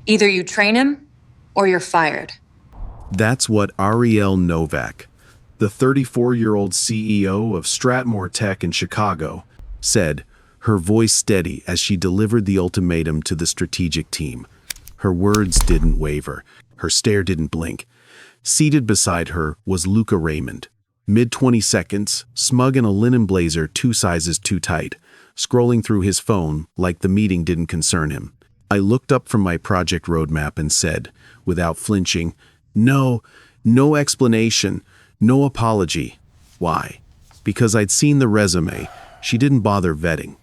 Either you train him, or you're fired. That's what Ariel Novak, the 34-year-old CEO of Stratmoor Tech in Chicago, said, her voice steady as she delivered the ultimatum to the strategic team. Her words didn't waver. Her stare didn't blink. Seated beside her was Luca Raymond, mid-20 smug in a linen blazer 2 sizes too tight, scrolling through his phone like the meeting didn't concern him. I looked up from my project roadmap and said, without flinching, No explanation, no apology. Why? Because I'd seen the resume. She didn't bother vetting.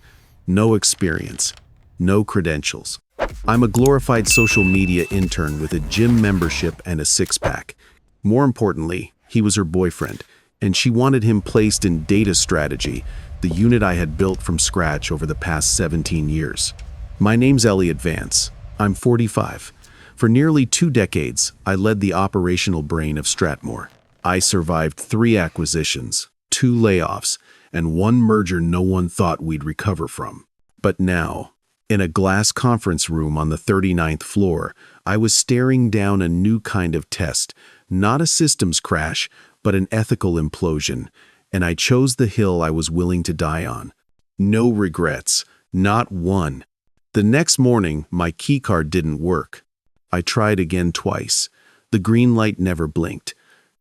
No experience. No credentials. I'm a glorified social media intern with a gym membership and a six-pack. More importantly, he was her boyfriend, and she wanted him placed in data strategy, the unit I had built from scratch over the past 17 years. My name's Elliot Vance. I'm 45. For nearly 2 decades, I led the operational brain of Stratmoor. I survived 3 acquisitions, 2 layoffs, and 1 merger no one thought we'd recover from. But now, in a glass conference room on the 39th floor, I was staring down a new kind of test, not a systems crash, but an ethical implosion, and I chose the hill I was willing to die on. No regrets, not one. The next morning, my keycard didn't work. I tried again twice. The green light never blinked.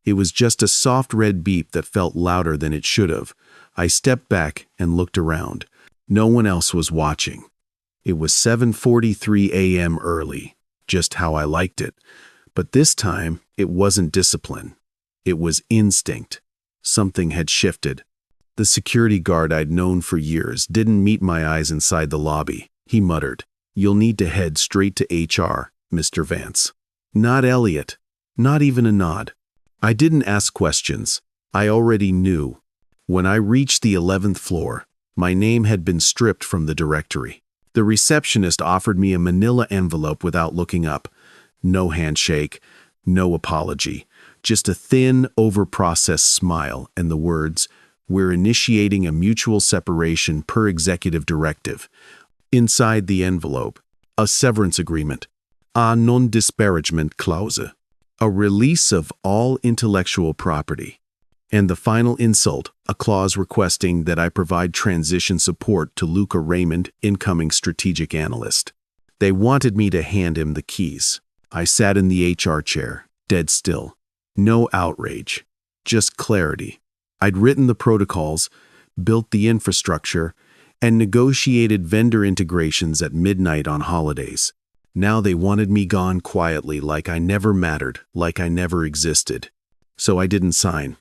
It was just a soft red beep that felt louder than it should have. I stepped back and looked around. No one else was watching. It was 7:43 a.m. early, just how I liked it. But this time, it wasn't discipline. It was instinct. Something had shifted. The security guard I'd known for years didn't meet my eyes inside the lobby. He muttered, "You'll need to head straight to HR, Mr. Vance." Not Elliot. Not even a nod. I didn't ask questions. I already knew. When I reached the 11th floor, my name had been stripped from the directory. The receptionist offered me a manila envelope without looking up. No handshake, no apology, just a thin, over-processed smile and the words, "We're initiating a mutual separation per executive directive." Inside the envelope, a severance agreement, a non-disparagement clause, a release of all intellectual property, and the final insult, a clause requesting that I provide transition support to Luca Raymond, incoming strategic analyst. They wanted me to hand him the keys. I sat in the HR chair, dead still. No outrage, just clarity. I'd written the protocols, built the infrastructure, and negotiated vendor integrations at midnight on holidays. Now they wanted me gone quietly, like I never mattered, like I never existed. So I didn't sign.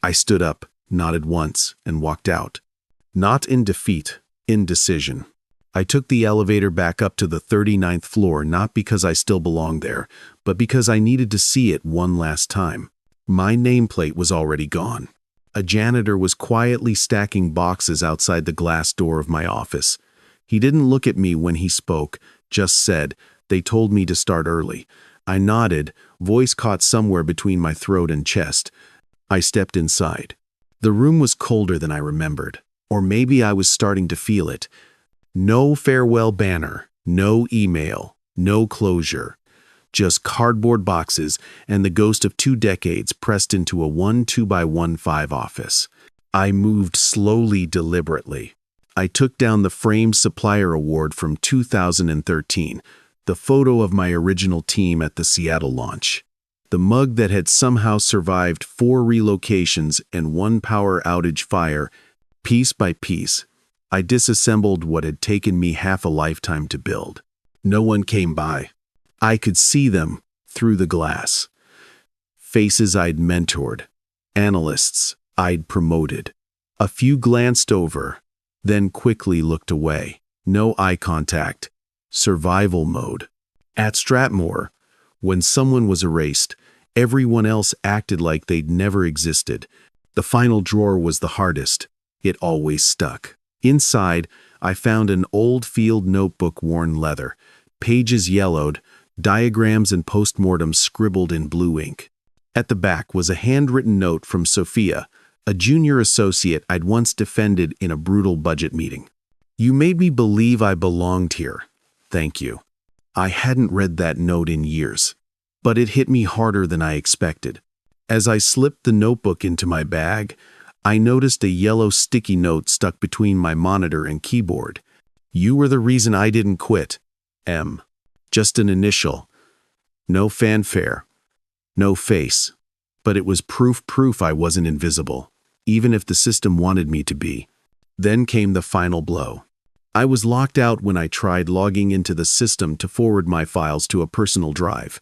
I stood up, nodded once, and walked out. Not in defeat, in decision. I took the elevator back up to the 39th floor, not because I still belonged there, but because I needed to see it one last time. My nameplate was already gone. A janitor was quietly stacking boxes outside the glass door of my office. He didn't look at me when he spoke, just said, "They told me to start early." I nodded, voice caught somewhere between my throat and chest. I stepped inside. The room was colder than I remembered, or maybe I was starting to feel it. No farewell banner, no email, no closure. Just cardboard boxes and the ghost of 2 decades pressed into a 2x15 office. I moved slowly, deliberately. I took down the framed supplier award from 2013, the photo of my original team at the Seattle launch. The mug that had somehow survived 4 relocations and 1 power outage fire. Piece by piece, I disassembled what had taken me half a lifetime to build. No one came by. I could see them through the glass. Faces I'd mentored, analysts I'd promoted. A few glanced over, then quickly looked away. No eye contact. Survival mode. At Stratmoor, when someone was erased, everyone else acted like they'd never existed. The final drawer was the hardest. It always stuck. Inside, I found an old field notebook worn leather, pages yellowed, diagrams and postmortems scribbled in blue ink. At the back was a handwritten note from Sophia, a junior associate I'd once defended in a brutal budget meeting. "You made me believe I belonged here. Thank you." I hadn't read that note in years, but it hit me harder than I expected. As I slipped the notebook into my bag, I noticed a yellow sticky note stuck between my monitor and keyboard. "You were the reason I didn't quit. M." Just an initial. No fanfare. No face. But it was proof I wasn't invisible, even if the system wanted me to be. Then came the final blow. I was locked out when I tried logging into the system to forward my files to a personal drive.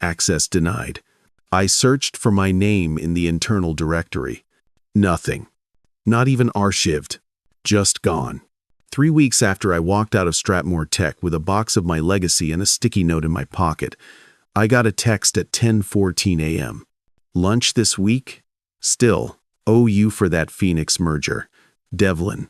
Access denied. I searched for my name in the internal directory. Nothing. Not even archived. Just gone. 3 weeks after I walked out of Stratmoor Tech with a box of my legacy and a sticky note in my pocket, I got a text at 10:14 a.m. "Lunch this week? Still, owe you for that Phoenix merger. Devlin."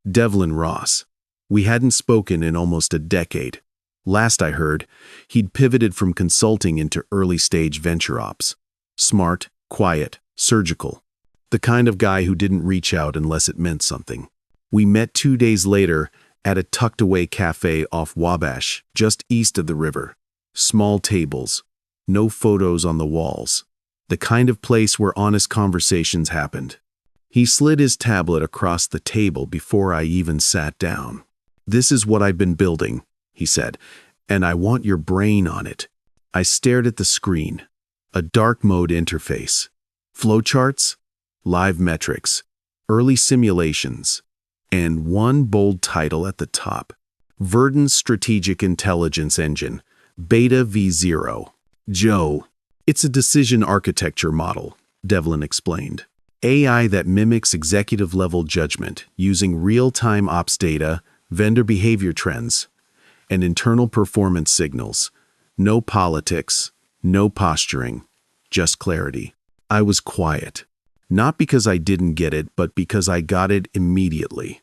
Devlin Ross. We hadn't spoken in almost a decade. Last I heard, he'd pivoted from consulting into early-stage venture ops. Smart, quiet, surgical. The kind of guy who didn't reach out unless it meant something. We met 2 days later at a tucked-away cafe off Wabash, just east of the river. Small tables. No photos on the walls. The kind of place where honest conversations happened. He slid his tablet across the table before I even sat down. "This is what I've been building," he said, "and I want your brain on it." I stared at the screen. A dark mode interface. Flowcharts, live metrics, early simulations, and one bold title at the top. Verdance Strategic Intelligence Engine, Beta V0. "Joe, it's a decision architecture model," Devlin explained. "AI that mimics executive-level judgment using real-time ops data, vendor behavior trends, and internal performance signals. No politics, no posturing, just clarity." I was quiet. Not because I didn't get it, but because I got it immediately.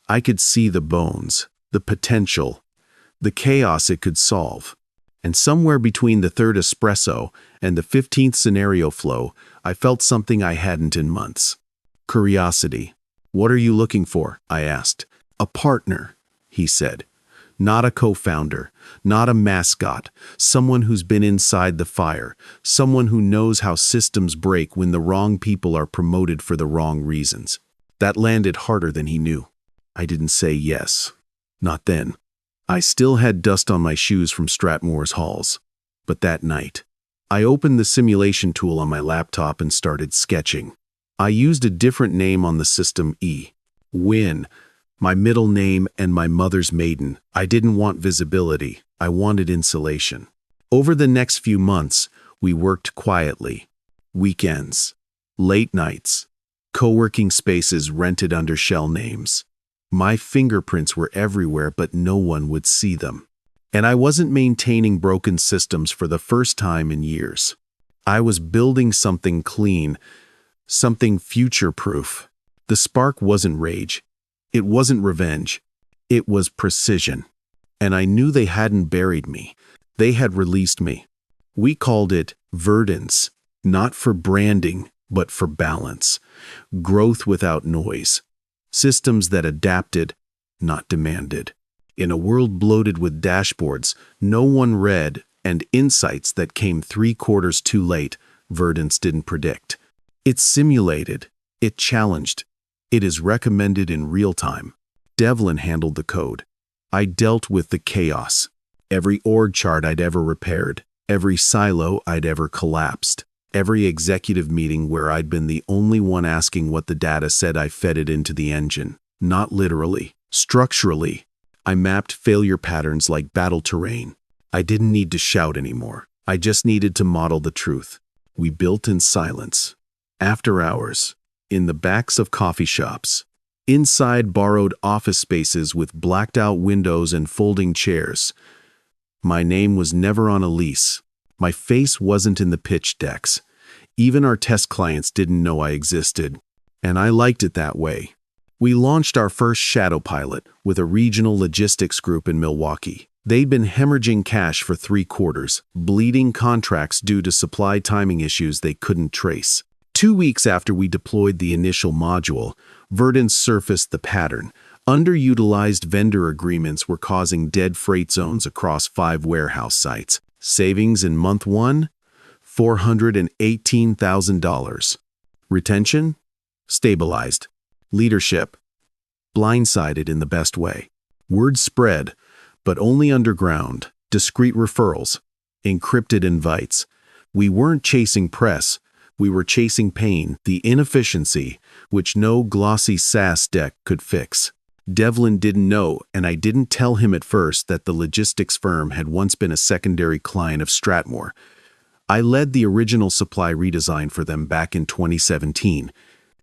I could see the bones, the potential, the chaos it could solve. And somewhere between the third espresso and the 15th scenario flow, I felt something I hadn't in months. Curiosity. "What are you looking for?" I asked. "A partner," he said. "Not a co-founder, not a mascot, someone who's been inside the fire, someone who knows how systems break when the wrong people are promoted for the wrong reasons." That landed harder than he knew. I didn't say yes. Not then. I still had dust on my shoes from Stratmoor's halls. But that night, I opened the simulation tool on my laptop and started sketching. I used a different name on the system, Win. My middle name and my mother's maiden. I didn't want visibility. I wanted insulation. Over the next few months, we worked quietly. Weekends. Late nights. Co-working spaces rented under shell names. My fingerprints were everywhere, but no one would see them. And I wasn't maintaining broken systems for the first time in years. I was building something clean, something future-proof. The spark wasn't rage. It wasn't revenge. It was precision. And I knew they hadn't buried me. They had released me. We called it Verdance, not for branding, but for balance. Growth without noise. Systems that adapted, not demanded. In a world bloated with dashboards no one read and insights that came 3/4 too late, Verdance didn't predict. It simulated. It challenged. It is recommended in real time. Devlin handled the code. I dealt with the chaos. Every org chart I'd ever repaired, every silo I'd ever collapsed, every executive meeting where I'd been the only one asking what the data said. I fed it into the engine. Not literally, structurally. I mapped failure patterns like battle terrain. I didn't need to shout anymore. I just needed to model the truth. We built in silence. After hours. In the backs of coffee shops. Inside borrowed office spaces with blacked-out windows and folding chairs. My name was never on a lease. My face wasn't in the pitch decks. Even our test clients didn't know I existed. And I liked it that way. We launched our first shadow pilot with a regional logistics group in Milwaukee. They'd been hemorrhaging cash for 3/4, bleeding contracts due to supply timing issues they couldn't trace. 2 weeks after we deployed the initial module, Verdance surfaced the pattern, Underutilized vendor agreements were causing dead freight zones across 5 warehouse sites. Savings in month 1, $418,000. Retention? Stabilized. Leadership? Blindsided in the best way. Word spread, but only underground. Discreet referrals. Encrypted invites. We weren't chasing press. We were chasing pain, the inefficiency, which no glossy SaaS deck could fix. Devlin didn't know, and I didn't tell him at first, that the logistics firm had once been a secondary client of Stratmoor. I led the original supply redesign for them back in 2017.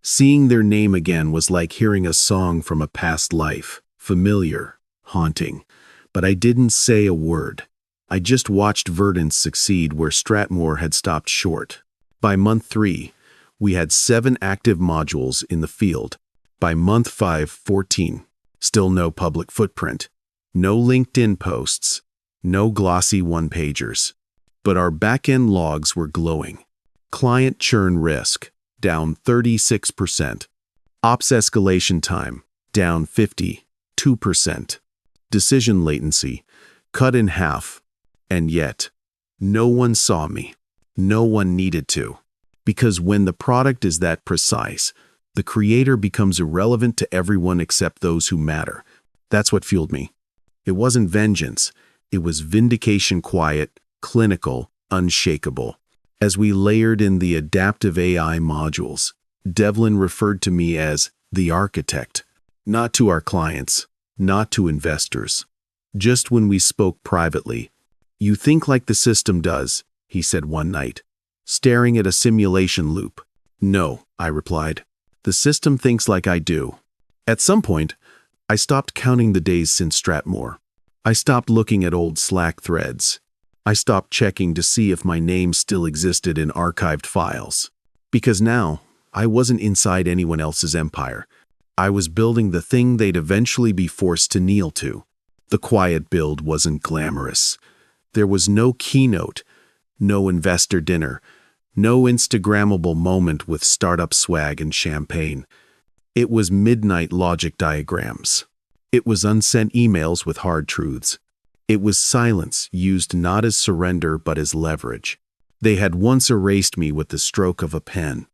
Seeing their name again was like hearing a song from a past life, familiar, haunting. But I didn't say a word. I just watched Verdance succeed where Stratmoor had stopped short. By month 3, we had 7 active modules in the field. By month 5, 14. Still no public footprint. No LinkedIn posts. No glossy one-pagers. But our back-end logs were glowing. Client churn risk, down 36%. Ops escalation time, down 52%. Decision latency, cut in half. And yet, no one saw me. No one needed to. Because when the product is that precise, the creator becomes irrelevant to everyone except those who matter. That's what fueled me. It wasn't vengeance. It was vindication, quiet, clinical, unshakable. As we layered in the adaptive AI modules, Devlin referred to me as the architect. Not to our clients, not to investors. Just when we spoke privately. "You think like the system does," he said one night, staring at a simulation loop. "No," I replied. "The system thinks like I do." At some point, I stopped counting the days since Stratmoor. I stopped looking at old Slack threads. I stopped checking to see if my name still existed in archived files. Because now, I wasn't inside anyone else's empire. I was building the thing they'd eventually be forced to kneel to. The quiet build wasn't glamorous. There was no keynote, no investor dinner, no Instagrammable moment with startup swag and champagne. It was midnight logic diagrams. It was unsent emails with hard truths. It was silence used not as surrender but as leverage. They had once erased me with the stroke of a pen.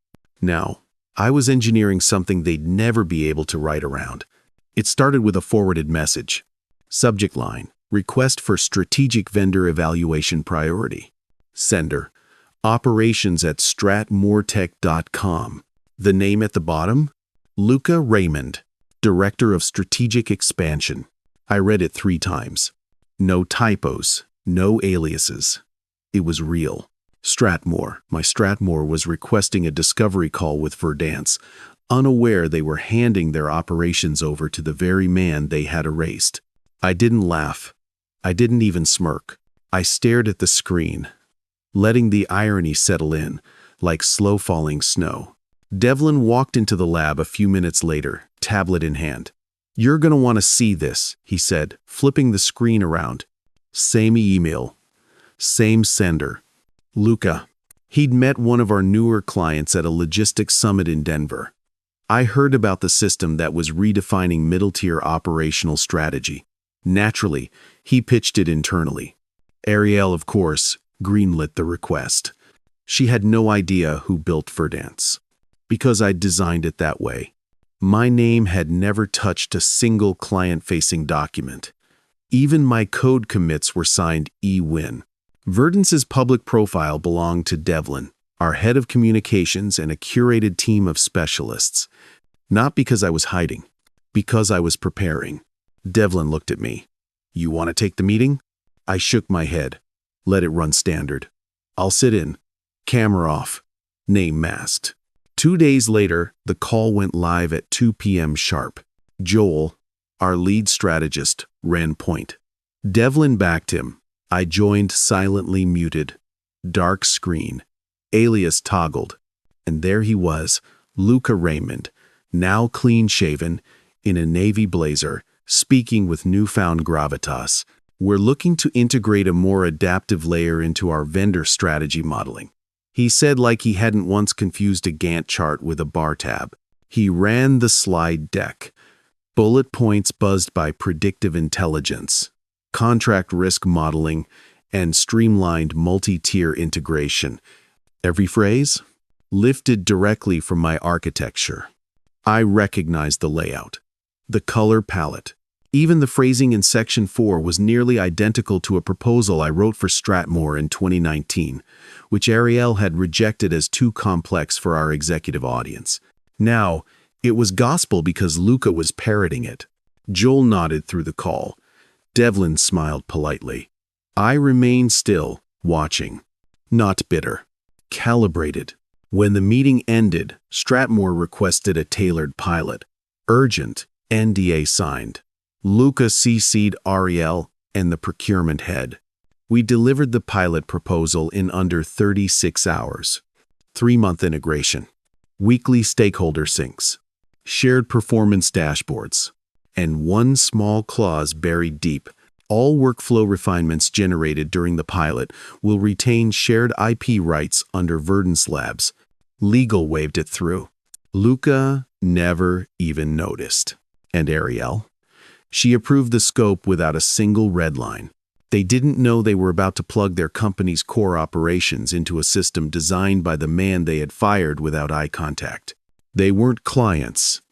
Now, I was engineering something they'd never be able to write around. It started with a forwarded message. Subject line: request for strategic vendor evaluation priority. Sender: operations@stratmoortech.com. The name at the bottom? Luca Raymond, Director of Strategic Expansion. I read it 3 times. No typos, no aliases. It was real. Stratmoor, my Stratmoor, was requesting a discovery call with Verdance, unaware they were handing their operations over to the very man they had erased. I didn't laugh. I didn't even smirk. I stared at the screen, letting the irony settle in, like slow-falling snow. Devlin walked into the lab a few minutes later, tablet in hand. "You're gonna want to see this," he said, flipping the screen around. Same email. Same sender. Luca. He'd met one of our newer clients at a logistics summit in Denver. I heard about the system that was redefining middle-tier operational strategy. Naturally, he pitched it internally. Ariel, of course, greenlit the request. She had no idea who built Verdance. Because I'd designed it that way. My name had never touched a single client-facing document. Even my code commits were signed E-Win. Verdance's public profile belonged to Devlin, our head of communications, and a curated team of specialists. Not because I was hiding, because I was preparing. Devlin looked at me. "You want to take the meeting?" I shook my head. "Let it run standard. I'll sit in. Camera off. Name masked." 2 days later, the call went live at 2 p.m. sharp. Joel, our lead strategist, ran point. Devlin backed him. I joined, silently muted. Dark screen. Alias toggled. And there he was, Luca Raymond, now clean-shaven, in a navy blazer, speaking with newfound gravitas. "We're looking to integrate a more adaptive layer into our vendor strategy modeling," he said, like he hadn't once confused a Gantt chart with a bar tab. He ran the slide deck. Bullet points buzzed by predictive intelligence, contract risk modeling, and streamlined multi-tier integration. Every phrase? Lifted directly from my architecture. I recognized the layout, the color palette. Even the phrasing in Section 4 was nearly identical to a proposal I wrote for Stratmoor in 2019, which Ariel had rejected as too complex for our executive audience. Now, it was gospel because Luca was parroting it. Joel nodded through the call. Devlin smiled politely. I remained still, watching. Not bitter. Calibrated. When the meeting ended, Stratmoor requested a tailored pilot. Urgent. NDA signed. Luca CC'd Ariel and the procurement head. We delivered the pilot proposal in under 36 hours. 3-month integration. Weekly stakeholder syncs. Shared performance dashboards. And one small clause buried deep. All workflow refinements generated during the pilot will retain shared IP rights under Verdance Labs. Legal waved it through. Luca never even noticed. And Ariel? She approved the scope without a single red line. They didn't know they were about to plug their company's core operations into a system designed by the man they had fired without eye contact. They weren't clients.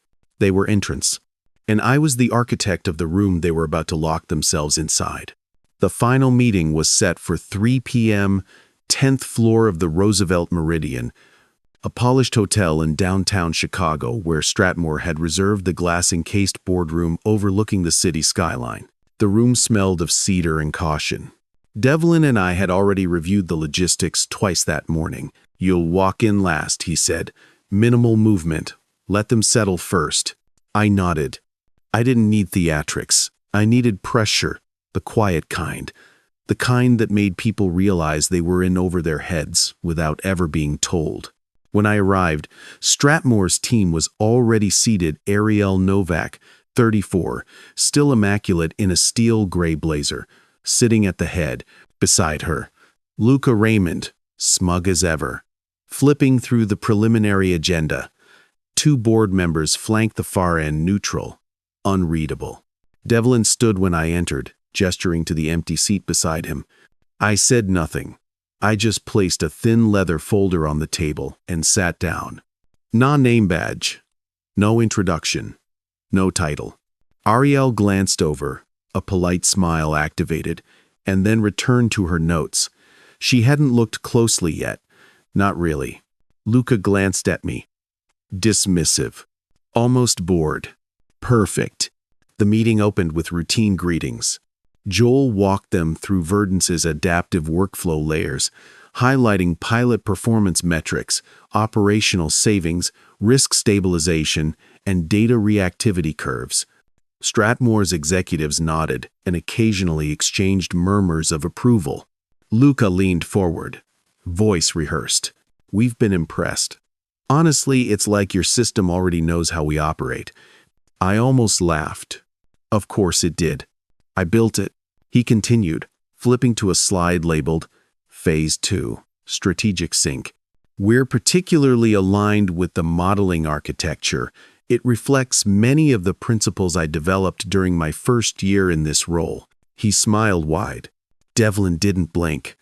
They were entrants. And I was the architect of the room they were about to lock themselves inside. The final meeting was set for 3 p.m., 10th floor of the Roosevelt Meridian, a polished hotel in downtown Chicago where Stratmoor had reserved the glass-encased boardroom overlooking the city skyline. The room smelled of cedar and caution. Devlin and I had already reviewed the logistics twice that morning. You'll walk in last, he said. Minimal movement. Let them settle first. I nodded. I didn't need theatrics. I needed pressure, the quiet kind. The kind that made people realize they were in over their heads without ever being told. When I arrived, Stratmoor's team was already seated. Ariel Novak, 34, still immaculate in a steel gray blazer, sitting at the head. Beside her, Luca Raymond, smug as ever, flipping through the preliminary agenda. 2 board members flanked the far end, neutral, unreadable. Devlin stood when I entered, gesturing to the empty seat beside him. I said nothing. I just placed a thin leather folder on the table and sat down. No name badge. No introduction. No title. Ariel glanced over, a polite smile activated, and then returned to her notes. She hadn't looked closely yet. Not really. Luca glanced at me. Dismissive. Almost bored. Perfect. The meeting opened with routine greetings. Joel walked them through Verdance's adaptive workflow layers, highlighting pilot performance metrics, operational savings, risk stabilization, and data reactivity curves. Stratmoor's executives nodded and occasionally exchanged murmurs of approval. Luca leaned forward. Voice rehearsed. We've been impressed. Honestly, it's like your system already knows how we operate. I almost laughed. Of course it did. I built it. He continued, flipping to a slide labeled Phase 2, Strategic Sync. We're particularly aligned with the modeling architecture. It reflects many of the principles I developed during my first year in this role. He smiled wide. Devlin didn't blink.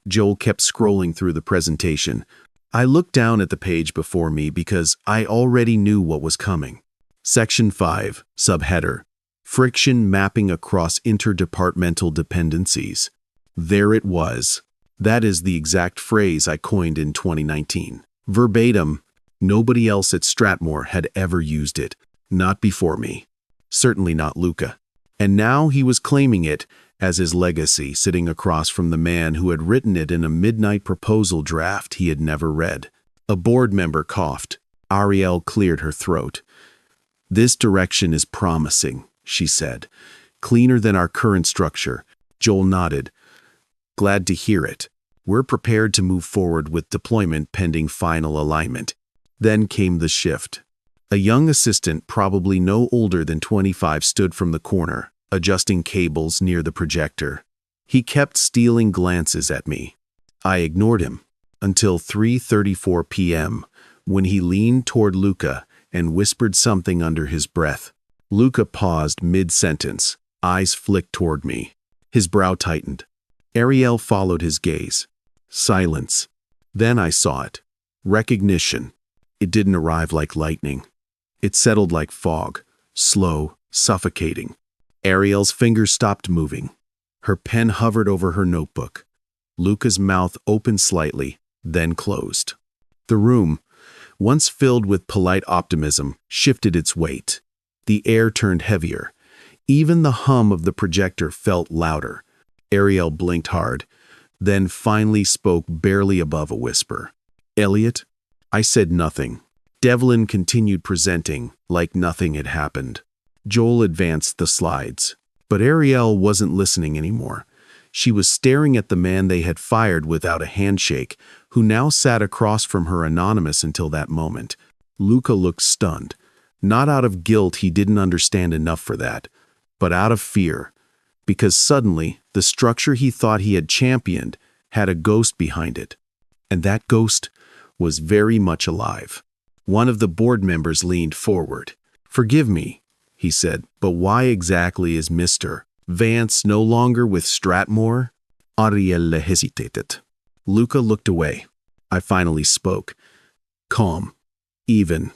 Joel kept scrolling through the presentation. I looked down at the page before me because I already knew what was coming. Section 5, Subheader. Friction mapping across interdepartmental dependencies. There it was. That is the exact phrase I coined in 2019. Verbatim, nobody else at Stratmoor had ever used it. Not before me. Certainly not Luca. And now he was claiming it as his legacy, sitting across from the man who had written it in a midnight proposal draft he had never read. A board member coughed. Ariel cleared her throat. This direction is promising, she said. Cleaner than our current structure. Joel nodded. Glad to hear it. We're prepared to move forward with deployment pending final alignment. Then came the shift. A young assistant, probably no older than 25, stood from the corner, adjusting cables near the projector. He kept stealing glances at me. I ignored him until 3:34 p.m., when he leaned toward Luca and whispered something under his breath. Luca paused mid-sentence, eyes flicked toward me. His brow tightened. Ariel followed his gaze. Silence. Then I saw it. Recognition. It didn't arrive like lightning. It settled like fog, slow, suffocating. Ariel's fingers stopped moving. Her pen hovered over her notebook. Luca's mouth opened slightly, then closed. The room, once filled with polite optimism, shifted its weight. The air turned heavier. Even the hum of the projector felt louder. Ariel blinked hard, then finally spoke barely above a whisper. "Elliot?" I said nothing. Devlin continued presenting, like nothing had happened. Joel advanced the slides. But Ariel wasn't listening anymore. She was staring at the man they had fired without a handshake, who now sat across from her anonymous until that moment. Luca looked stunned. Not out of guilt, he didn't understand enough for that, but out of fear. Because suddenly, the structure he thought he had championed had a ghost behind it. And that ghost was very much alive. One of the board members leaned forward. "Forgive me," he said, "but why exactly is Mr. Vance no longer with Stratmoor?" Ariel hesitated. Luca looked away. I finally spoke. Calm. Even.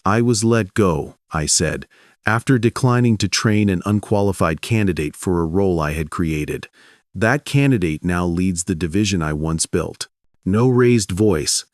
"I was let go," I said, "after declining to train an unqualified candidate for a role I had created. That candidate now leads the division I once built." No raised voice.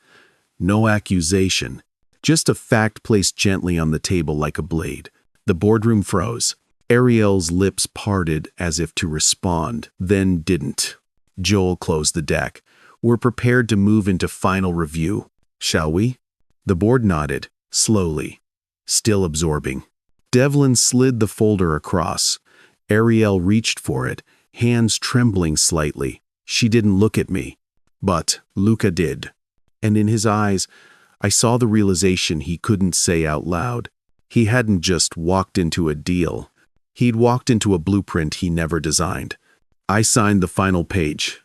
No accusation. Just a fact placed gently on the table like a blade. The boardroom froze. Ariel's lips parted as if to respond, then didn't. Joel closed the deck. "We're prepared to move into final review. Shall we?" The board nodded, slowly, still absorbing. Devlin slid the folder across. Ariel reached for it, hands trembling slightly. She didn't look at me. But Luca did. And in his eyes, I saw the realization he couldn't say out loud. He hadn't just walked into a deal. He'd walked into a blueprint he never designed. I signed the final page.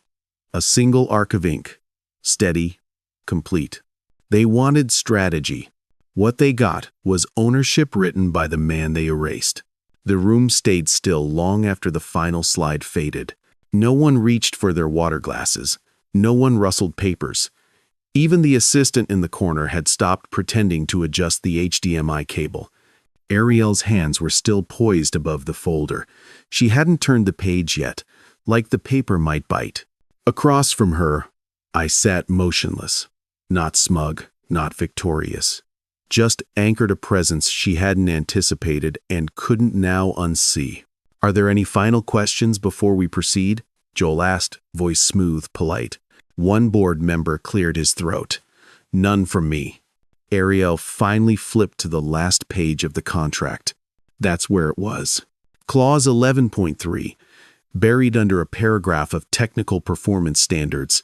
A single arc of ink. Steady. Complete. They wanted strategy. What they got was ownership written by the man they erased. The room stayed still long after the final slide faded. No one reached for their water glasses. No one rustled papers. Even the assistant in the corner had stopped pretending to adjust the HDMI cable. Ariel's hands were still poised above the folder. She hadn't turned the page yet, like the paper might bite. Across from her, I sat motionless. Not smug, not victorious. Just anchored a presence she hadn't anticipated and couldn't now unsee. "Are there any final questions before we proceed?" Joel asked, voice smooth, polite. One board member cleared his throat. "None from me." Ariel finally flipped to the last page of the contract. That's where it was. Clause 11.3, buried under a paragraph of technical performance standards.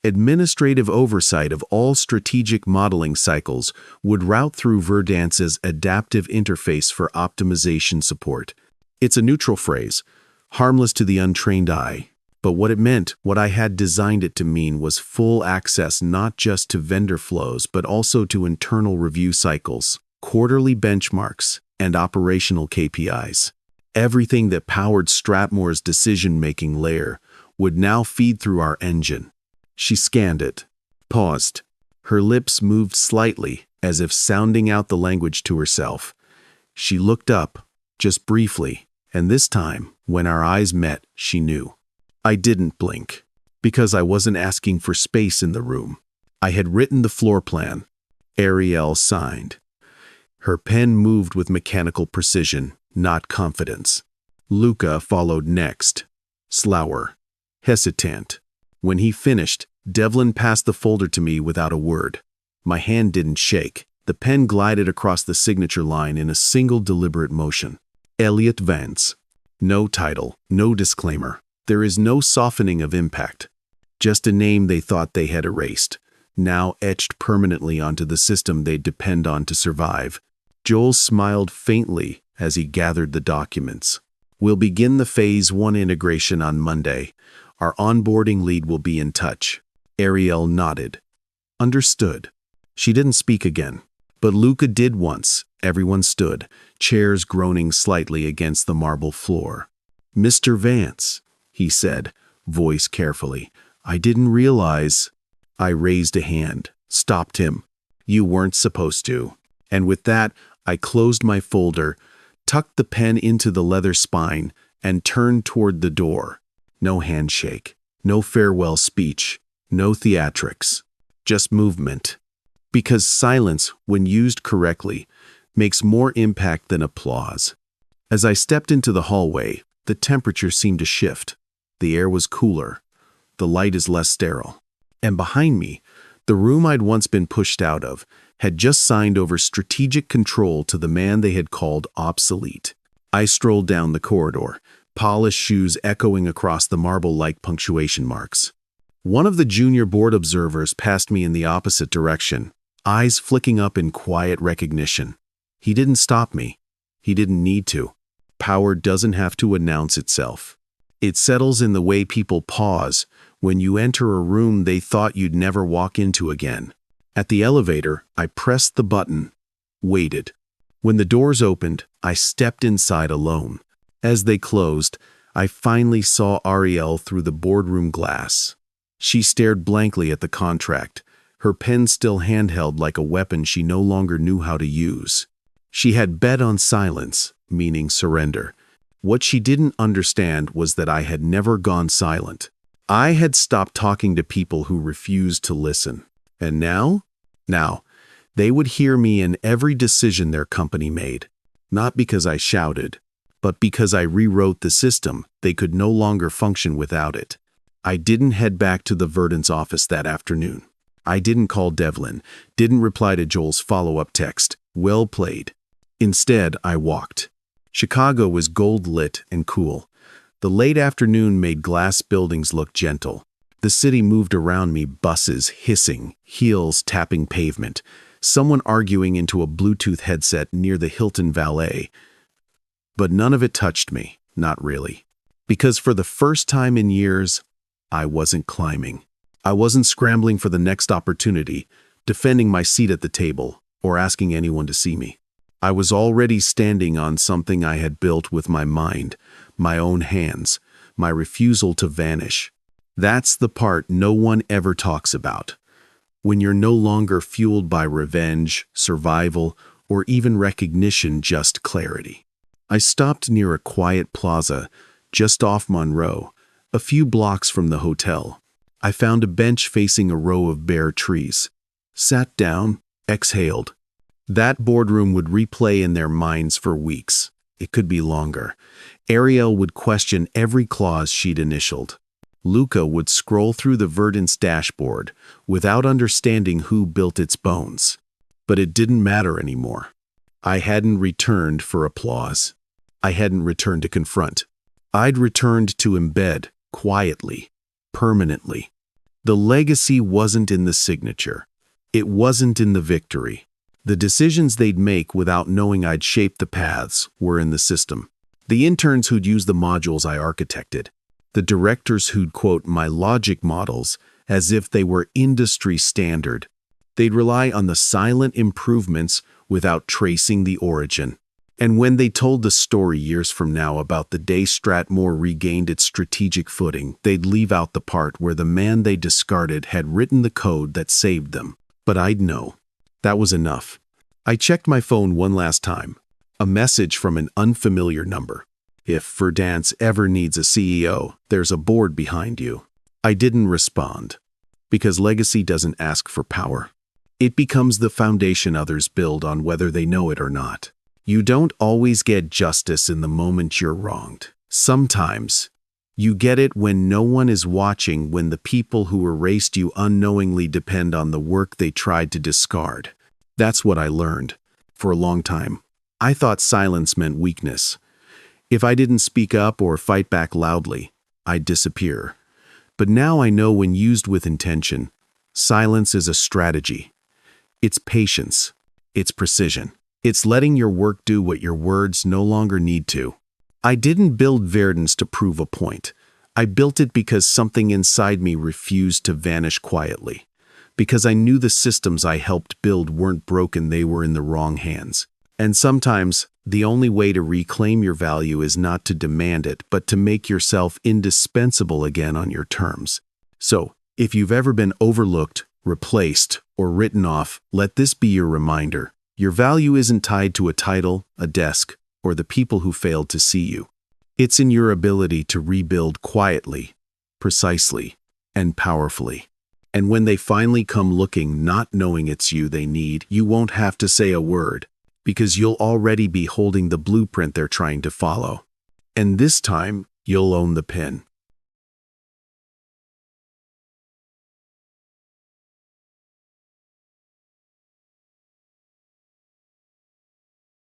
Administrative oversight of all strategic modeling cycles would route through Verdance's adaptive interface for optimization support. It's a neutral phrase, harmless to the untrained eye. But what it meant, what I had designed it to mean, was full access not just to vendor flows, but also to internal review cycles, quarterly benchmarks, and operational KPIs. Everything that powered Stratmoor's decision-making layer would now feed through our engine. She scanned it, paused. Her lips moved slightly, as if sounding out the language to herself. She looked up, just briefly, and this time, when our eyes met, she knew. I didn't blink, because I wasn't asking for space in the room. I had written the floor plan. Ariel signed. Her pen moved with mechanical precision, not confidence. Luca followed next, slower, hesitant. When he finished, Devlin passed the folder to me without a word. My hand didn't shake. The pen glided across the signature line in a single deliberate motion. Elliot Vance. No title, no disclaimer. There is no softening of impact. Just a name they thought they had erased, now etched permanently onto the system they'd depend on to survive. Joel smiled faintly as he gathered the documents. "We'll begin the Phase 1 integration on Monday. Our onboarding lead will be in touch." Ariel nodded. Understood. She didn't speak again, but Luca did once, Everyone stood, chairs groaning slightly against the marble floor. "Mr. Vance," he said, voice carefully. "I didn't realize—" I raised a hand, stopped him. "You weren't supposed to." And with that, I closed my folder, tucked the pen into the leather spine, and turned toward the door. No handshake, no farewell speech, no theatrics, just movement. Because silence, when used correctly, makes more impact than applause. As I stepped into the hallway, the temperature seemed to shift. The air was cooler. The light is less sterile. And behind me, the room I'd once been pushed out of had just signed over strategic control to the man they had called obsolete. I strolled down the corridor, polished shoes echoing across the marble-like punctuation marks. One of the junior board observers passed me in the opposite direction, eyes flicking up in quiet recognition. He didn't stop me. He didn't need to. Power doesn't have to announce itself. It settles in the way people pause when you enter a room they thought you'd never walk into again. At the elevator, I pressed the button, waited. When the doors opened, I stepped inside alone. As they closed, I finally saw Ariel through the boardroom glass. She stared blankly at the contract, her pen still handheld like a weapon she no longer knew how to use. She had bet on silence, meaning surrender. What she didn't understand was that I had never gone silent. I had stopped talking to people who refused to listen. And now? Now, they would hear me in every decision their company made. Not because I shouted, but because I rewrote the system. They could no longer function without it. I didn't head back to the Verdance office that afternoon. I didn't call Devlin, didn't reply to Joel's follow-up text. Well played. Instead, I walked. Chicago was gold-lit and cool. The late afternoon made glass buildings look gentle. The city moved around me, buses hissing, heels tapping pavement, someone arguing into a Bluetooth headset near the Hilton Valet. But none of it touched me, not really. Because for the first time in years, I wasn't climbing. I wasn't scrambling for the next opportunity, defending my seat at the table, or asking anyone to see me. I was already standing on something I had built with my mind, my own hands, my refusal to vanish. That's the part no one ever talks about. When you're no longer fueled by revenge, survival, or even recognition, just clarity. I stopped near a quiet plaza, just off Monroe, a few blocks from the hotel. I found a bench facing a row of bare trees. Sat down, exhaled. That boardroom would replay in their minds for weeks. It could be longer. Ariel would question every clause she'd initialed. Luca would scroll through the Verdance dashboard without understanding who built its bones. But it didn't matter anymore. I hadn't returned for applause. I hadn't returned to confront. I'd returned to embed, quietly, permanently. The legacy wasn't in the signature. It wasn't in the victory. The decisions they'd make without knowing I'd shaped the paths were in the system. The interns who'd use the modules I architected. The directors who'd quote my logic models as if they were industry standard. They'd rely on the silent improvements without tracing the origin. And when they told the story years from now about the day Stratmoor regained its strategic footing, they'd leave out the part where the man they discarded had written the code that saved them. But I'd know. That was enough. I checked my phone one last time. A message from an unfamiliar number. If Verdance ever needs a CEO, there's a board behind you. I didn't respond. Because legacy doesn't ask for power. It becomes the foundation others build on whether they know it or not. You don't always get justice in the moment you're wronged. Sometimes, you get it when no one is watching, when the people who erased you unknowingly depend on the work they tried to discard. That's what I learned. For a long time, I thought silence meant weakness. If I didn't speak up or fight back loudly, I'd disappear. But now I know, when used with intention, silence is a strategy. It's patience. It's precision. It's letting your work do what your words no longer need to. I didn't build Verdance to prove a point. I built it because something inside me refused to vanish quietly. Because I knew the systems I helped build weren't broken, they were in the wrong hands. And sometimes, the only way to reclaim your value is not to demand it, but to make yourself indispensable again on your terms. So, if you've ever been overlooked, replaced, or written off, let this be your reminder. Your value isn't tied to a title, a desk, or the people who failed to see you. It's in your ability to rebuild quietly, precisely, and powerfully. And when they finally come looking, not knowing it's you they need, you won't have to say a word, because you'll already be holding the blueprint they're trying to follow. And this time, you'll own the pin.